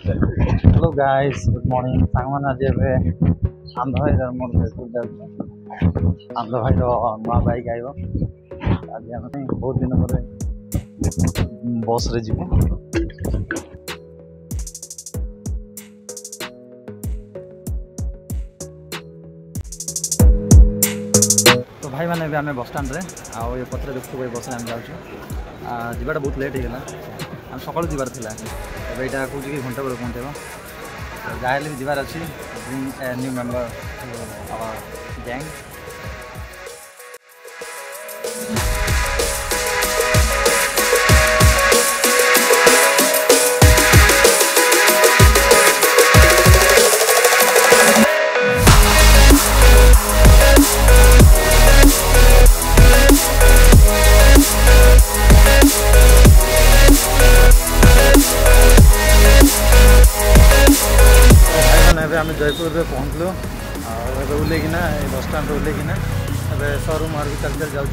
Hello guys good morning सांगमान आज एबे आंध भाई मोर जयपुर जाऊँ आंध भाई नुआ बाइक आइब आज आम बहुत दिन पर बस रे जीवु तो भाई मैंने आम बस स्टाण्ड आउ ये पत्र देखु बस आम जाऊँ जीवाटा बहुत लेट हो गला आम सकाल जीवार था एबे यहाँ कौन कि घंटा बेल पहुँचेब जहाँ भी जीवार अच्छी bring a new member our gang. आम जयपुर में पहुँचलु ओल्लैकिना बस स्टाण्ड ओल्लैकिना शोरूम आड़ चल चल जाऊँ